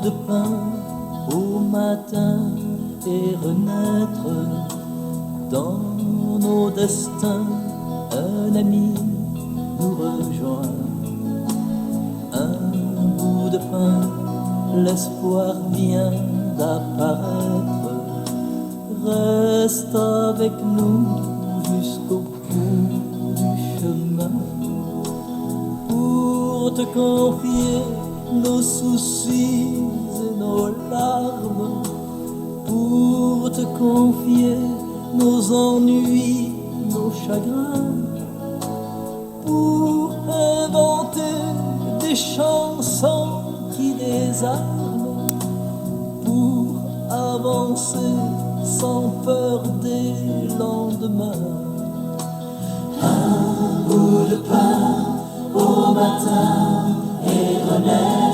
de pain au matin et renaître dans nos destins. Un ami nous rejoint, un bout de pain, l'espoir vient d'apparaître. Reste avec nous jusqu'au bout du chemin pour te confier nos soucis et nos larmes, pour te confier nos ennuis, nos chagrins, pour inventer des chansons qui désarment, pour avancer sans peur des lendemains. Un bout de pain au matin et renaître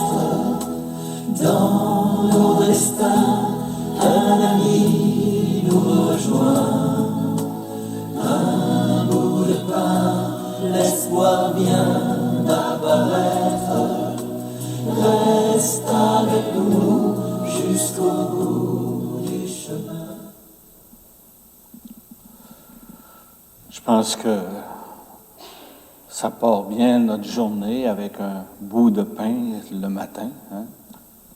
dans nos destins. Un ami nous rejoint, un bout de pain, l'espoir vient d'apparaître. Reste avec nous jusqu'au bout du chemin. Je pense que ça part bien notre journée avec un bout de pain le matin,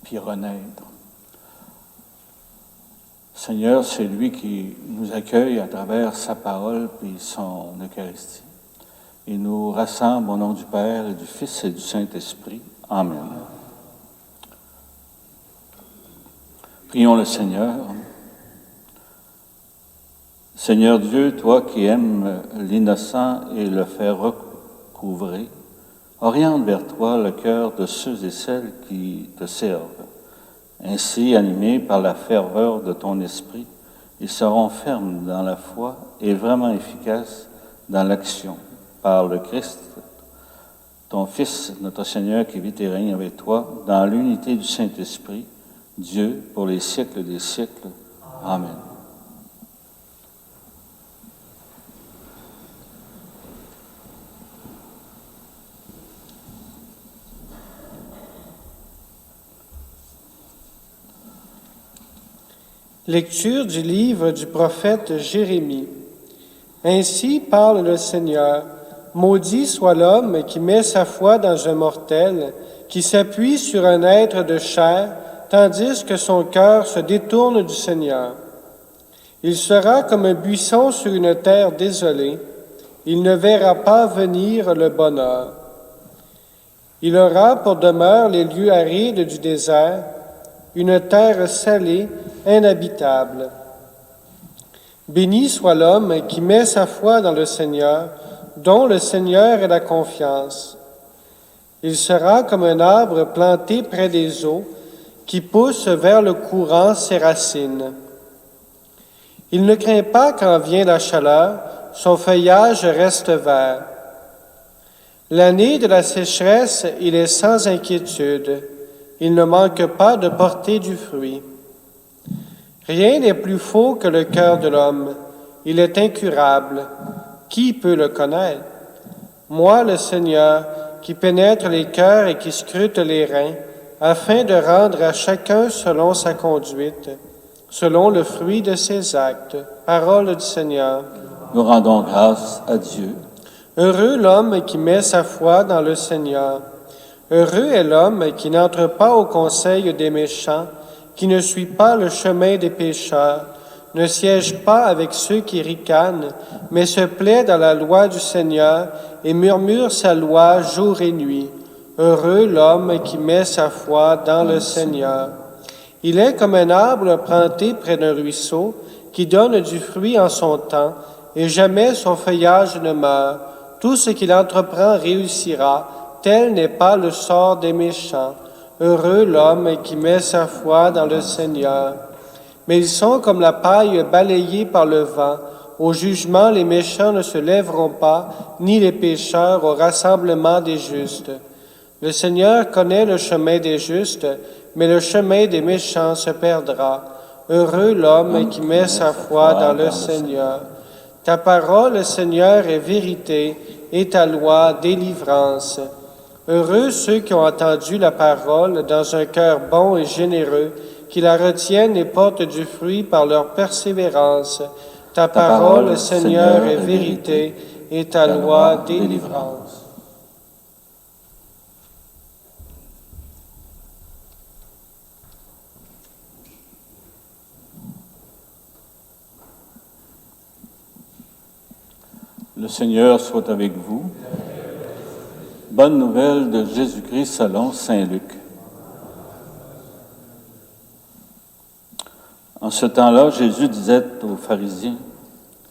puis renaître. Seigneur, c'est lui qui nous accueille à travers sa parole puis son Eucharistie. Il nous rassemble au nom du Père et du Fils et du Saint-Esprit. Amen. Prions le Seigneur. Seigneur Dieu, toi qui aimes l'innocent et le fais recouvrer, oriente vers toi le cœur de ceux et celles qui te servent. Ainsi, animés par la ferveur de ton esprit, ils seront fermes dans la foi et vraiment efficaces dans l'action. Par le Christ, ton Fils, notre Seigneur, qui vit et règne avec toi, dans l'unité du Saint-Esprit, Dieu, pour les siècles des siècles. Amen. Lecture du livre du prophète Jérémie. Ainsi parle le Seigneur. Maudit soit l'homme qui met sa foi dans un mortel, qui s'appuie sur un être de chair, tandis que son cœur se détourne du Seigneur. Il sera comme un buisson sur une terre désolée. Il ne verra pas venir le bonheur. Il aura pour demeure les lieux arides du désert, une terre salée, inhabitable. Béni soit l'homme qui met sa foi dans le Seigneur, dont le Seigneur est la confiance. Il sera comme un arbre planté près des eaux, qui pousse vers le courant ses racines. Il ne craint pas quand vient la chaleur, son feuillage reste vert. L'année de la sécheresse, il est sans inquiétude. Il ne manque pas de porter du fruit. Rien n'est plus faux que le cœur de l'homme. Il est incurable. Qui peut le connaître? Moi, le Seigneur, qui pénètre les cœurs et qui scrute les reins, afin de rendre à chacun selon sa conduite, selon le fruit de ses actes. Parole du Seigneur. Nous rendons grâce à Dieu. Heureux l'homme qui met sa foi dans le Seigneur. Heureux est l'homme qui n'entre pas au conseil des méchants, qui ne suit pas le chemin des pécheurs, ne siège pas avec ceux qui ricanent, mais se plaît dans la loi du Seigneur et murmure sa loi jour et nuit. Heureux l'homme qui met sa foi dans le Seigneur. Il est comme un arbre planté près d'un ruisseau, qui donne du fruit en son temps, et jamais son feuillage ne meurt. Tout ce qu'il entreprend réussira. Tel n'est pas le sort des méchants. Heureux l'homme qui met sa foi dans le Seigneur. Mais ils sont comme la paille balayée par le vent. Au jugement, les méchants ne se lèveront pas, ni les pécheurs au rassemblement des justes. Le Seigneur connaît le chemin des justes, mais le chemin des méchants se perdra. Heureux l'homme qui met sa foi dans le Seigneur. Ta parole, Seigneur, est vérité, et ta loi, délivrance. Heureux ceux qui ont entendu la parole dans un cœur bon et généreux, qui la retiennent et portent du fruit par leur persévérance. Ta parole, Seigneur, est vérité, et ta loi délivrance. Le Seigneur soit avec vous. Bonne nouvelle de Jésus-Christ selon saint Luc. En ce temps-là, Jésus disait aux pharisiens,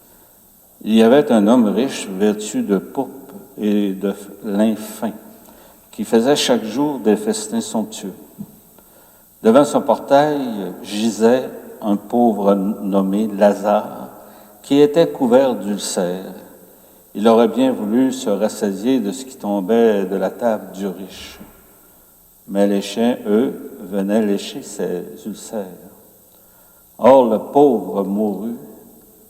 « Il y avait un homme riche vêtu de pourpre et de lin fin, qui faisait chaque jour des festins somptueux. Devant son portail gisait un pauvre nommé Lazare, qui était couvert d'ulcères. Il aurait bien voulu se rassasier de ce qui tombait de la table du riche. Mais les chiens, eux, venaient lécher ses ulcères. Or, le pauvre mourut,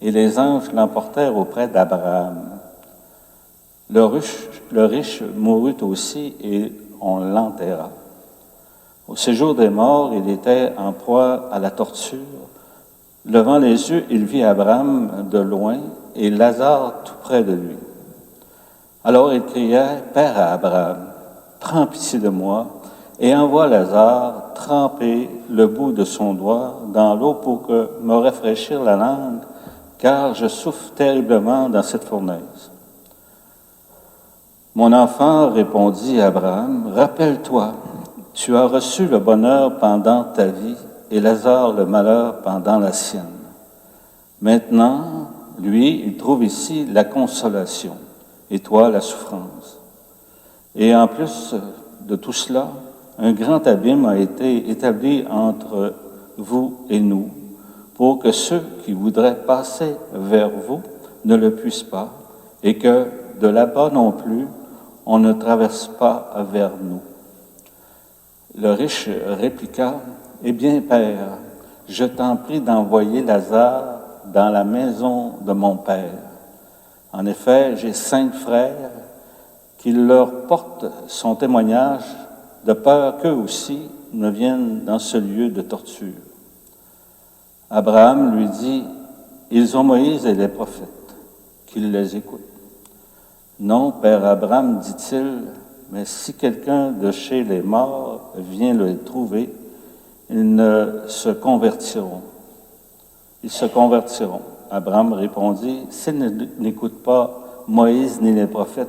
et les anges l'emportèrent auprès d'Abraham. Le riche mourut aussi, et on l'enterra. Au séjour des morts, il était en proie à la torture. Levant les yeux, il vit Abraham de loin et Lazare tout près de lui. Alors il cria, « Père à Abraham, prends pitié de moi et envoie Lazare tremper le bout de son doigt dans l'eau pour me rafraîchir la langue, car je souffre terriblement dans cette fournaise. » Mon enfant, répondit Abraham, « Rappelle-toi, tu as reçu le bonheur pendant ta vie et Lazare le malheur pendant la sienne. Maintenant, lui, il trouve ici la consolation et toi la souffrance. Et en plus de tout cela, un grand abîme a été établi entre vous et nous, pour que ceux qui voudraient passer vers vous ne le puissent pas, et que de là-bas non plus, on ne traverse pas vers nous. » Le riche répliqua, « Eh bien, Père, je t'en prie d'envoyer Lazare dans la maison de mon Père. En effet, j'ai 5 frères, qu'il leur porte son témoignage, de peur qu'eux aussi ne viennent dans ce lieu de torture. » Abraham lui dit, « Ils ont Moïse et les prophètes, qu'ils les écoutent. » « Non, Père Abraham, dit-il, mais si quelqu'un de chez les morts vient le trouver, ils se convertiront. Abraham répondit, « S'ils n'écoutent pas Moïse ni les prophètes,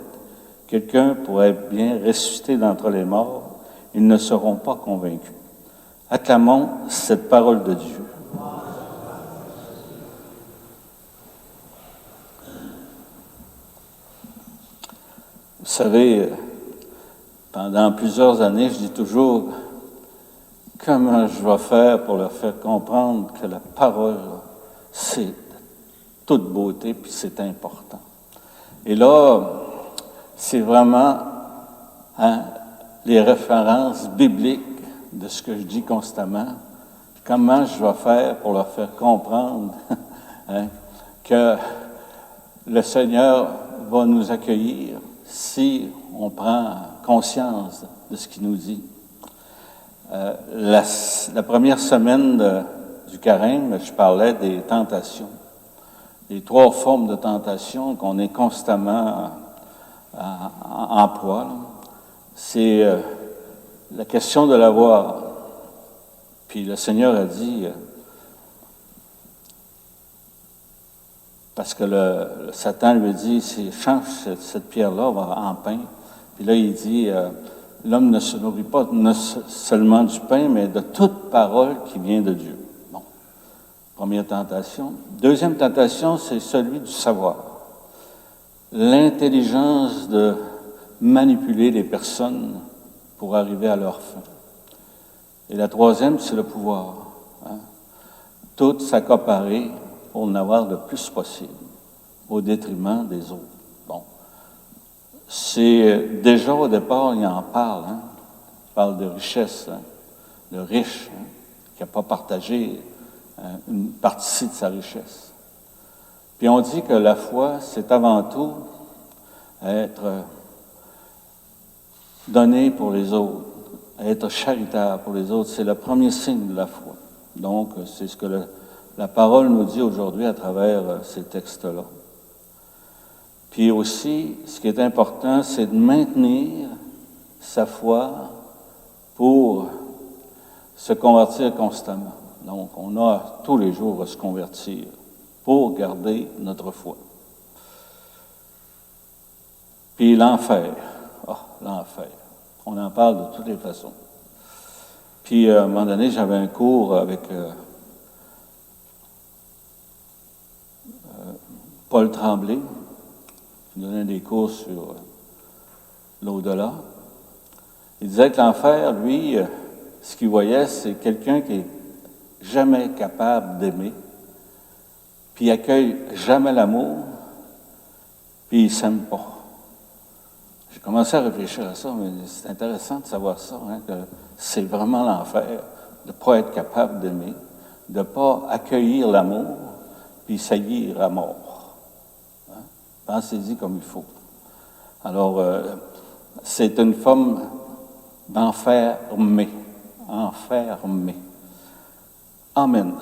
quelqu'un pourrait bien ressusciter d'entre les morts, ils ne seront pas convaincus. » Acclamons cette parole de Dieu. Vous savez, pendant plusieurs années, je dis toujours, comment je vais faire pour leur faire comprendre que la parole, c'est toute beauté, puis c'est important. Et là, c'est vraiment les références bibliques de ce que je dis constamment. Comment je vais faire pour leur faire comprendre que le Seigneur va nous accueillir si on prend conscience de ce qu'il nous dit. La première semaine du carême, je parlais des tentations, les 3 formes de tentation qu'on est constamment en proie. C'est la question de l'avoir. Puis le Seigneur a dit, parce que le Satan lui dit, change cette pierre-là en pain. Puis là, il dit, l'homme ne se nourrit pas seulement du pain, mais de toute parole qui vient de Dieu. Bon, première tentation. Deuxième tentation, c'est celui du savoir. L'intelligence de manipuler les personnes pour arriver à leur fin. Et la troisième, c'est le pouvoir. Tout s'accaparer pour en avoir le plus possible, au détriment des autres. Bon. C'est déjà au départ, il en parle. Il parle de richesse, le riche qui n'a pas partagé une partie de sa richesse. Puis on dit que la foi, c'est avant tout être donner pour les autres, être charitable pour les autres, c'est le premier signe de la foi. Donc, c'est ce que la parole nous dit aujourd'hui à travers ces textes-là. Puis aussi, ce qui est important, c'est de maintenir sa foi pour se convertir constamment. Donc, on a tous les jours à se convertir pour garder notre foi. Puis l'enfer. L'enfer. On en parle de toutes les façons. Puis, à un moment donné, j'avais un cours avec Paul Tremblay, qui donnait des cours sur l'au-delà. Il disait que l'enfer, lui, ce qu'il voyait, c'est quelqu'un qui est jamais capable d'aimer, puis il accueille jamais l'amour, puis il s'aime pas. J'ai commencé à réfléchir à ça, mais c'est intéressant de savoir ça, hein, que c'est vraiment l'enfer, de ne pas être capable d'aimer, de ne pas accueillir l'amour, puis saillir à mort. Hein? Pensez-y comme il faut. Alors, c'est une forme d'enfermé. Enfermé. Amen.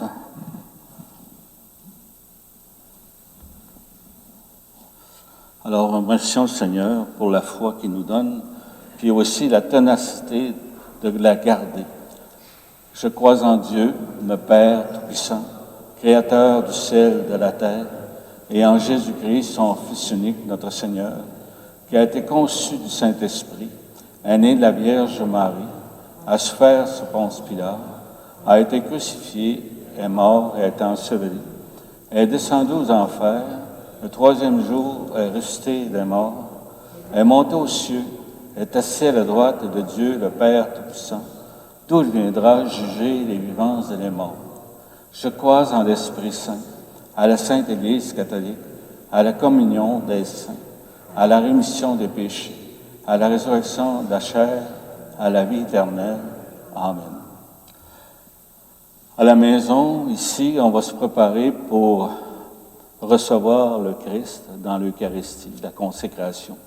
Alors, remercions le Seigneur pour la foi qu'il nous donne, puis aussi la ténacité de la garder. Je crois en Dieu, le Père Tout-Puissant, Créateur du ciel et de la terre, et en Jésus-Christ, son Fils unique, notre Seigneur, qui a été conçu du Saint-Esprit, est né de la Vierge Marie, a souffert sous Ponce Pilate, a été crucifié, est mort et a été enseveli, est descendu aux enfers, le troisième jour est ressuscité des morts, est monté aux cieux, est assis à la droite de Dieu, le Père Tout-Puissant, d'où il viendra juger les vivants et les morts. Je crois en l'Esprit Saint, à la Sainte Église catholique, à la communion des saints, à la rémission des péchés, à la résurrection de la chair, à la vie éternelle. Amen. À la maison, ici, on va se préparer pour recevoir le Christ dans l'Eucharistie, la consécration.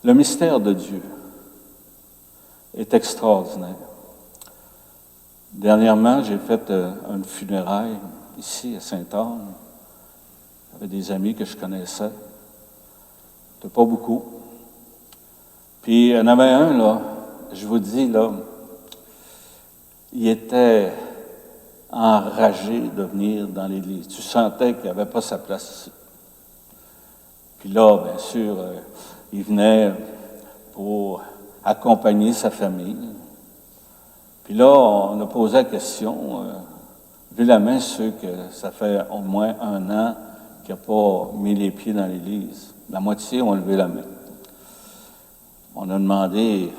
Le mystère de Dieu est extraordinaire. Dernièrement, j'ai fait une funéraille ici à Sainte-Anne. J'avais des amis que je connaissais. C'était pas beaucoup. Puis il y en avait un, là, je vous dis, là, il était enragé de venir dans l'Église. Tu sentais qu'il n'avait pas sa place ici. Puis là, bien sûr, il venait pour accompagner sa famille. Puis là, on a posé la question, vu la main, ceux que ça fait au moins 1 an qu'il n'a pas mis les pieds dans l'Église. La moitié ont levé la main. On a demandé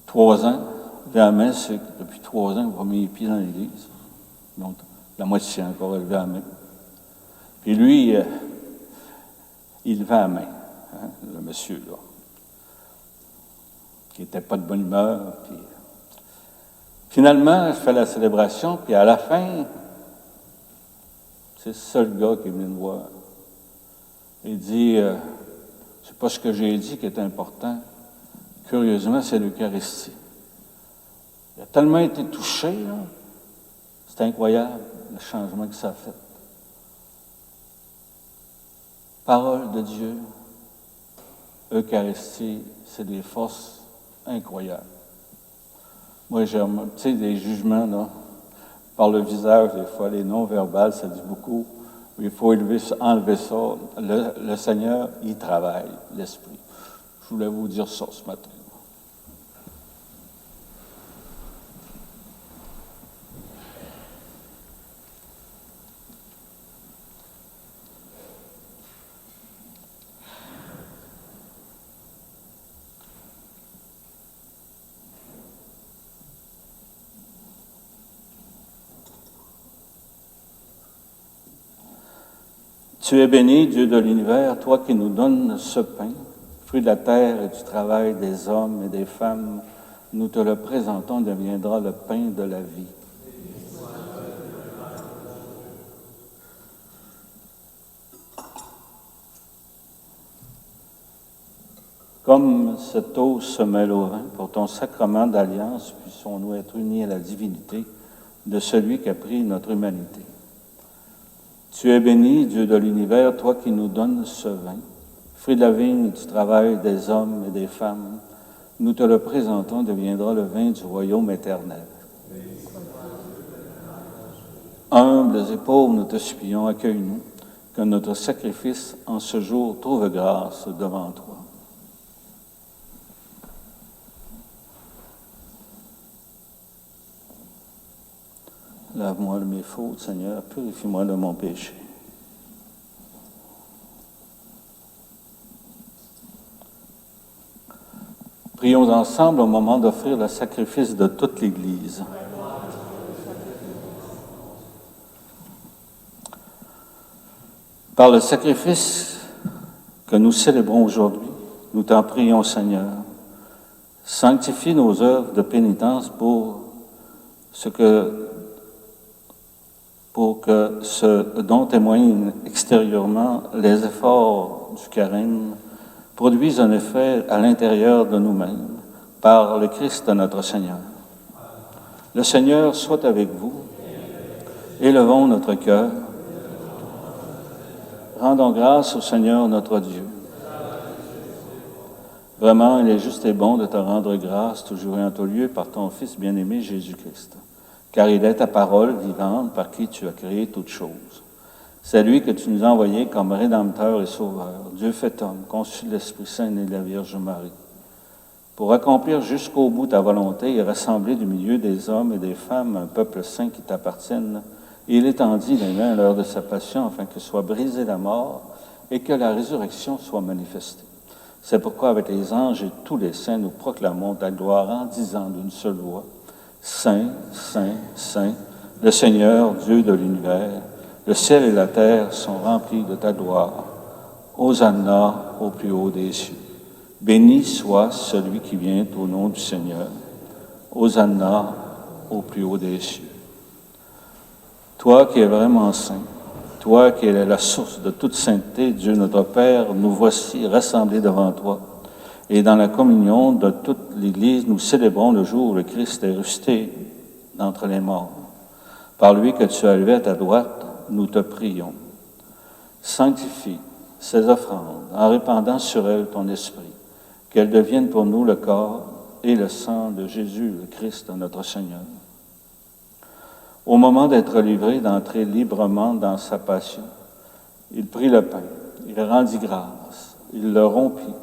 3 ans, levé la main, ceux qui depuis 3 ans n'ont pas mis les pieds dans l'Église. Donc, la moitié encore a levé la main. Puis lui, il levait la main, hein, le monsieur, là, qui n'était pas de bonne humeur. Puis, finalement, je fais la célébration, puis à la fin, c'est le seul gars qui est venu me voir. Il dit, c'est pas ce que j'ai dit qui est important. Curieusement, c'est l'Eucharistie. Il a tellement été touché, là. C'est incroyable, le changement que ça a fait. Parole de Dieu, Eucharistie, c'est des forces incroyables. Moi, j'aime, tu sais, des jugements, là, par le visage, des fois, les non-verbales, ça dit beaucoup. Il faut enlever ça. Le Seigneur, il travaille, l'Esprit. Je voulais vous dire ça ce matin. Tu es béni, Dieu de l'univers, toi qui nous donnes ce pain, fruit de la terre et du travail des hommes et des femmes. Nous te le présentons, deviendra le pain de la vie. Comme cette eau se mêle au vin, pour ton sacrement d'alliance, puissions-nous être unis à la divinité de celui qui a pris notre humanité. Tu es béni, Dieu de l'univers, toi qui nous donnes ce vin, fruit de la vigne et du travail des hommes et des femmes. Nous te le présentons, deviendra le vin du royaume éternel. Humbles et pauvres, nous te supplions, accueille-nous, que notre sacrifice en ce jour trouve grâce devant toi. Lave-moi de mes fautes, Seigneur, purifie-moi de mon péché. Prions ensemble au moment d'offrir le sacrifice de toute l'Église. Par le sacrifice que nous célébrons aujourd'hui, nous t'en prions, Seigneur. Sanctifie nos œuvres de pénitence pour que ce dont témoignent extérieurement les efforts du carême produisent un effet à l'intérieur de nous-mêmes, par le Christ notre Seigneur. Le Seigneur soit avec vous. Élevons notre cœur. Rendons grâce au Seigneur notre Dieu. Vraiment, il est juste et bon de te rendre grâce toujours et en tout lieu par ton Fils bien-aimé Jésus-Christ, car il est ta parole vivante par qui tu as créé toutes choses. C'est lui que tu nous as envoyé comme Rédempteur et Sauveur, Dieu fait homme, conçu de l'Esprit Saint et de la Vierge Marie, pour accomplir jusqu'au bout ta volonté et rassembler du milieu des hommes et des femmes un peuple saint qui t'appartienne. Et il étendit les mains à l'heure de sa passion afin que soit brisée la mort et que la résurrection soit manifestée. C'est pourquoi avec les anges et tous les saints, nous proclamons ta gloire en disant d'une seule voix, Saint, Saint, Saint, le Seigneur, Dieu de l'univers, le ciel et la terre sont remplis de ta gloire. Hosanna au plus haut des cieux. Béni soit celui qui vient au nom du Seigneur. Hosanna au plus haut des cieux. Toi qui es vraiment saint, toi qui es la source de toute sainteté, Dieu notre Père, nous voici rassemblés devant toi. Et dans la communion de toute l'Église, nous célébrons le jour où le Christ est ressuscité d'entre les morts. Par lui que tu as élevé à ta droite, nous te prions. Sanctifie ces offrandes en répandant sur elles ton esprit, qu'elles deviennent pour nous le corps et le sang de Jésus, le Christ, notre Seigneur. Au moment d'être livré, d'entrer librement dans sa passion, il prit le pain, il rendit grâce, il le rompit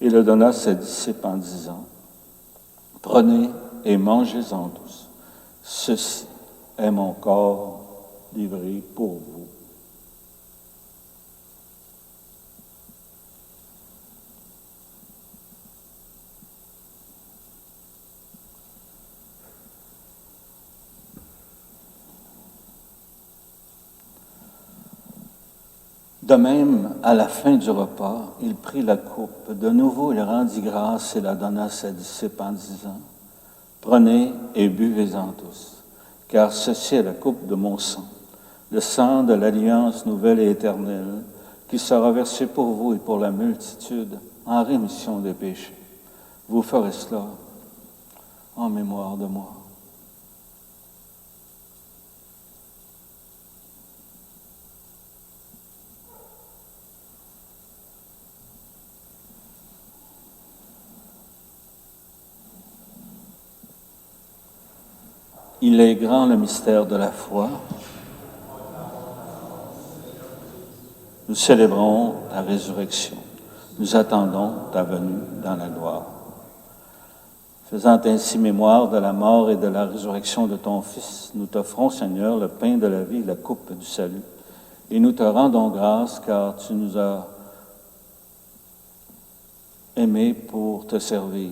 et le donna à ses disciples en disant, « Prenez et mangez-en tous. Ceci est mon corps livré pour vous. » De même, à la fin du repas, il prit la coupe. De nouveau, il rendit grâce et la donna à ses disciples en disant, « Prenez et buvez-en tous, car ceci est la coupe de mon sang, le sang de l'alliance nouvelle et éternelle, qui sera versé pour vous et pour la multitude en rémission des péchés. Vous ferez cela en mémoire de moi. » Il est grand le mystère de la foi. Nous célébrons ta résurrection. Nous attendons ta venue dans la gloire. Faisant ainsi mémoire de la mort et de la résurrection de ton Fils, nous t'offrons, Seigneur, le pain de la vie et la coupe du salut. Et nous te rendons grâce car tu nous as aimés pour te servir.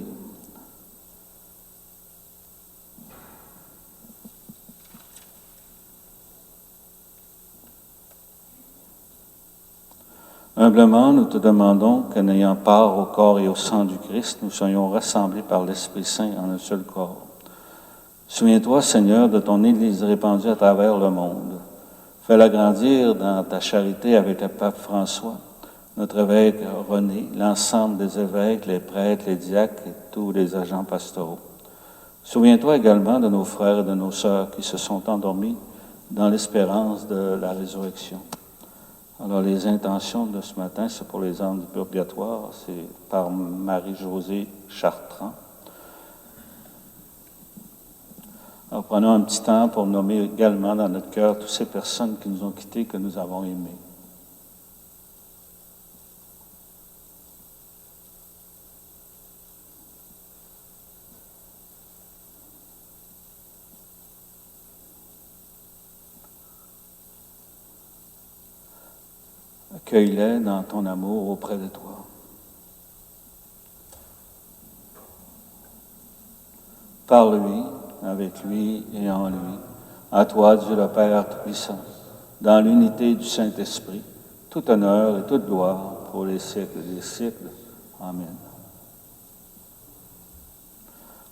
Humblement, nous te demandons que, n'ayant part au corps et au sang du Christ, nous soyons rassemblés par l'Esprit Saint en un seul corps. Souviens-toi, Seigneur, de ton Église répandue à travers le monde. Fais-la grandir dans ta charité avec le pape François, notre évêque René, l'ensemble des évêques, les prêtres, les diacres et tous les agents pastoraux. Souviens-toi également de nos frères et de nos sœurs qui se sont endormis dans l'espérance de la résurrection. Alors, les intentions de ce matin, c'est pour les âmes du purgatoire, c'est par Marie-Josée Chartrand. Alors, prenons un petit temps pour nommer également dans notre cœur toutes ces personnes qui nous ont quittés, que nous avons aimées. Accueille-les dans ton amour auprès de toi. Par lui, avec lui et en lui, à toi, Dieu le Père Tout-Puissant, dans l'unité du Saint-Esprit, tout honneur et toute gloire pour les siècles des siècles. Amen.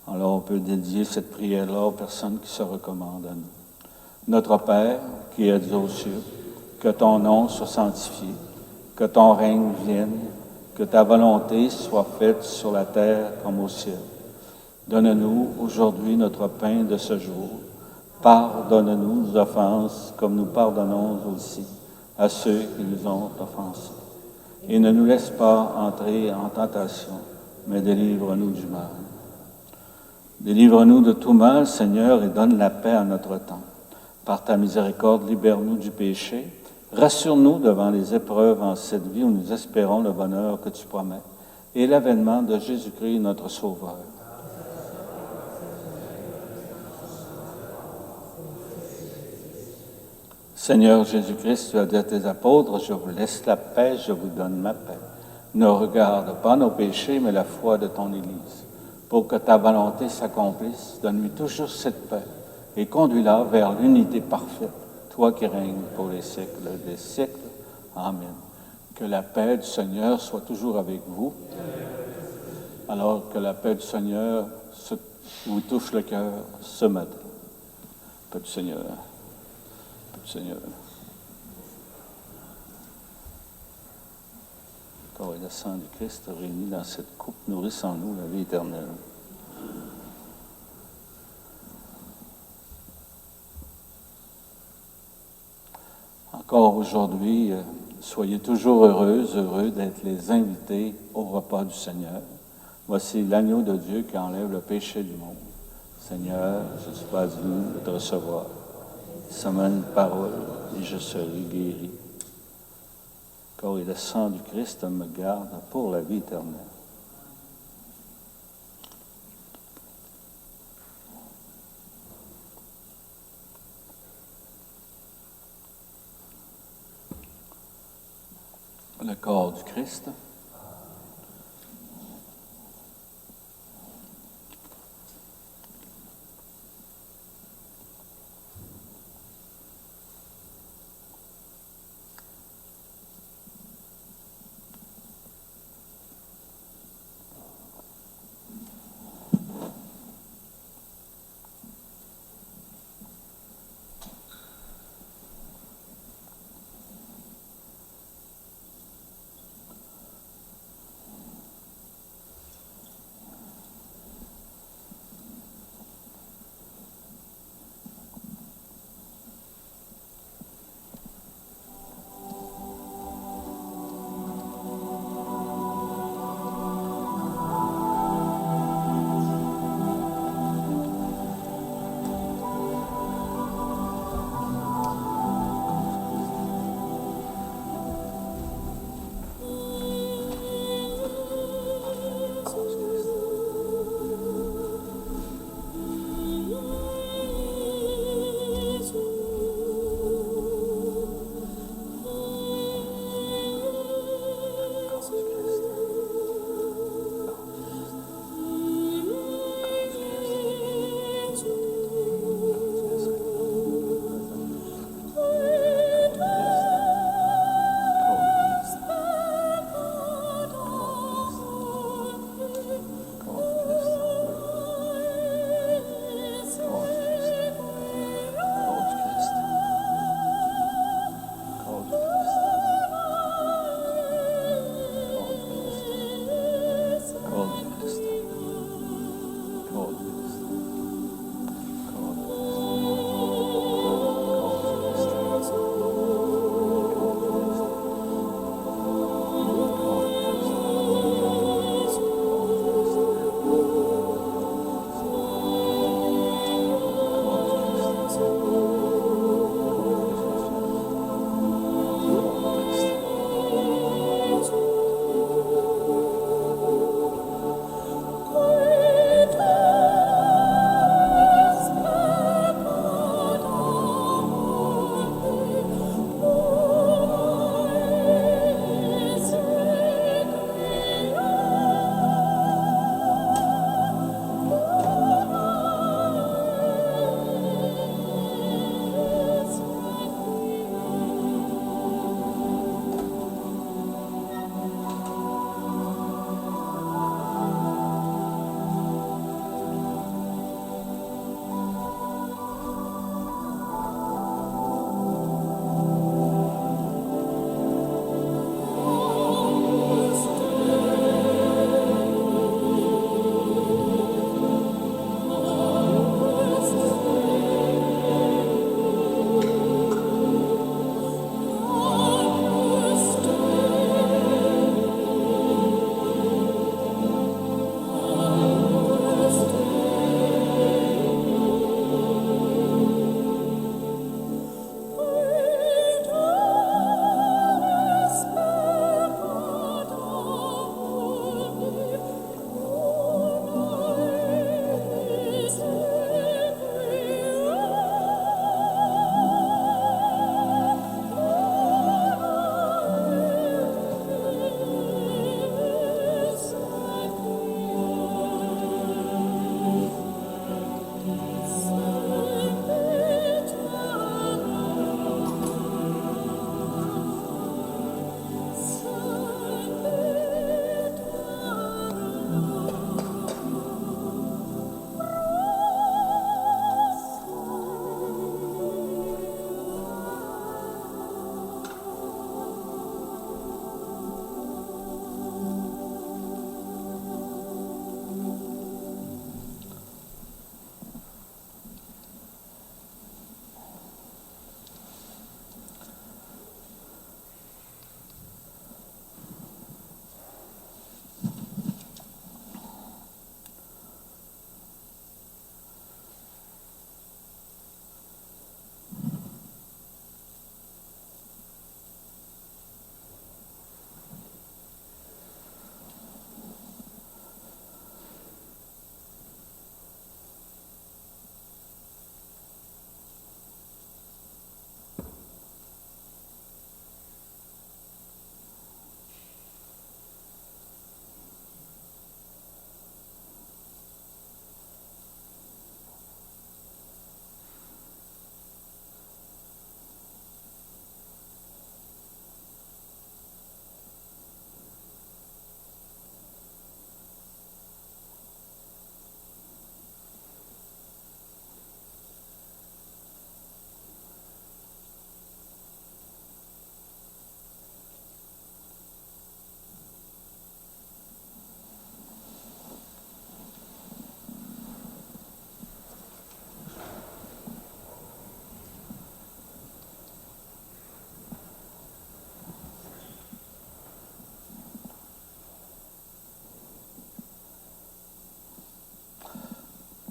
Alors, on peut dédier cette prière-là aux personnes qui se recommandent à nous. Notre Père, qui es aux cieux, que ton nom soit sanctifié, que ton règne vienne, que ta volonté soit faite sur la terre comme au ciel. Donne-nous aujourd'hui notre pain de ce jour. Pardonne-nous nos offenses comme nous pardonnons aussi à ceux qui nous ont offensés. Et ne nous laisse pas entrer en tentation, mais délivre-nous du mal. Délivre-nous de tout mal, Seigneur, et donne la paix à notre temps. Par ta miséricorde, libère-nous du péché. Rassure-nous devant les épreuves en cette vie où nous espérons le bonheur que tu promets et l'avènement de Jésus-Christ, notre Sauveur. Seigneur Jésus-Christ, tu as dit à tes apôtres, je vous laisse la paix, je vous donne ma paix. Ne regarde pas nos péchés, mais la foi de ton Église. Pour que ta volonté s'accomplisse, donne-lui toujours cette paix et conduis-la vers l'unité parfaite, toi qui règnes pour les siècles des siècles. Amen. Que la paix du Seigneur soit toujours avec vous. Alors que la paix du Seigneur vous touche le cœur ce matin. Paix du Seigneur. Paix du Seigneur. Le corps et le sang du Christ réunis dans cette coupe nourrissent en nous la vie éternelle. Encore aujourd'hui, soyez toujours heureux d'être les invités au repas du Seigneur. Voici l'agneau de Dieu qui enlève le péché du monde. Seigneur, je ne suis pas digne de te recevoir. Somme une parole et je serai guéri. Le corps et le sang du Christ me gardent pour la vie éternelle. Le corps du Christ.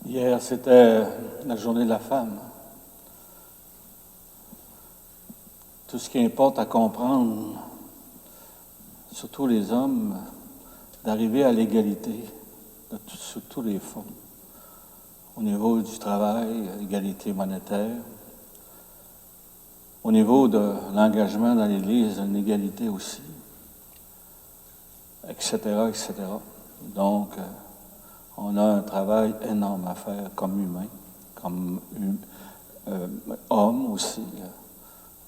Hier, c'était la journée de la femme. Tout ce qui importe à comprendre, surtout les hommes, d'arriver à l'égalité sous tous les fonds. Au niveau du travail, égalité monétaire. Au niveau de l'engagement dans l'Église, une égalité aussi, etc., etc. Donc, on a un travail énorme à faire comme humain, comme homme aussi,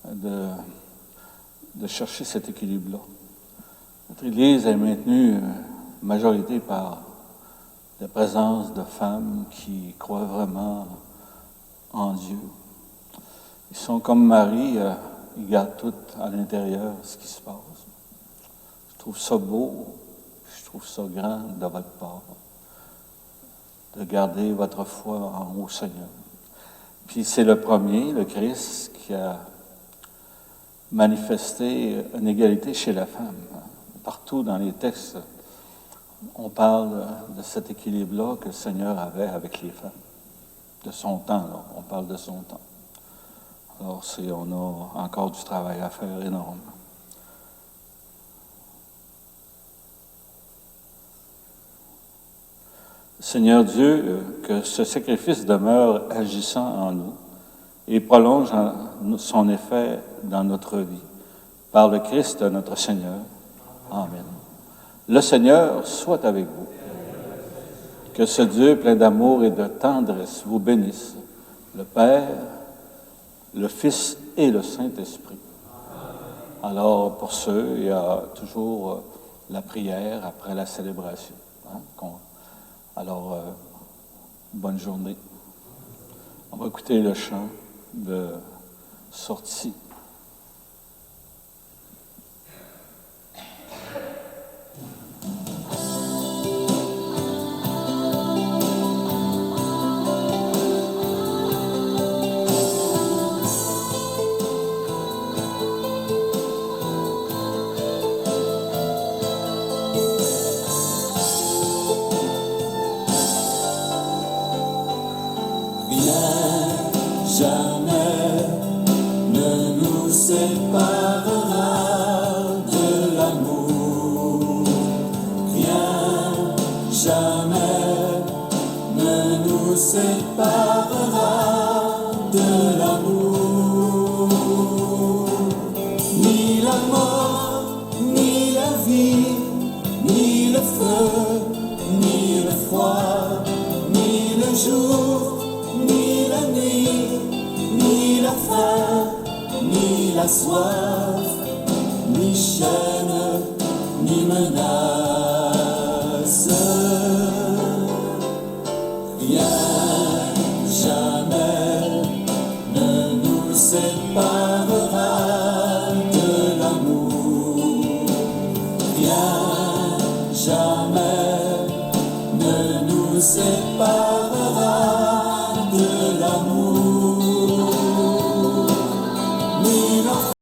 de chercher cet équilibre-là. Notre Église est maintenue majorité par la présence de femmes qui croient vraiment en Dieu. Ils sont comme Marie, ils gardent tout à l'intérieur ce qui se passe. Je trouve ça beau, je trouve ça grand de votre part, de garder votre foi en au Seigneur. Puis c'est le premier, le Christ, qui a manifesté une égalité chez la femme. Partout dans les textes, on parle de cet équilibre-là que le Seigneur avait avec les femmes, de son temps, là. On parle de son temps. Alors, on a encore du travail à faire énorme. Seigneur Dieu, que ce sacrifice demeure agissant en nous et prolonge son effet dans notre vie. Par le Christ, notre Seigneur. Amen. Le Seigneur soit avec vous. Que ce Dieu plein d'amour et de tendresse vous bénisse, le Père, le Fils et le Saint-Esprit. Alors, pour ceux, il y a toujours la prière après la célébration. Alors, bonne journée. On va écouter le chant de sortie. Jamais ne nous séparera de l'amour. Rien jamais ne nous séparera de l'amour. Ni la mort, ni la vie, ni le feu, ni le froid, ni le jour, ni la nuit, ni la faim, ni la soif, ni chaîne, ni menace. Rien jamais ne nous séparera de l'amour. Rien jamais ne nous séparera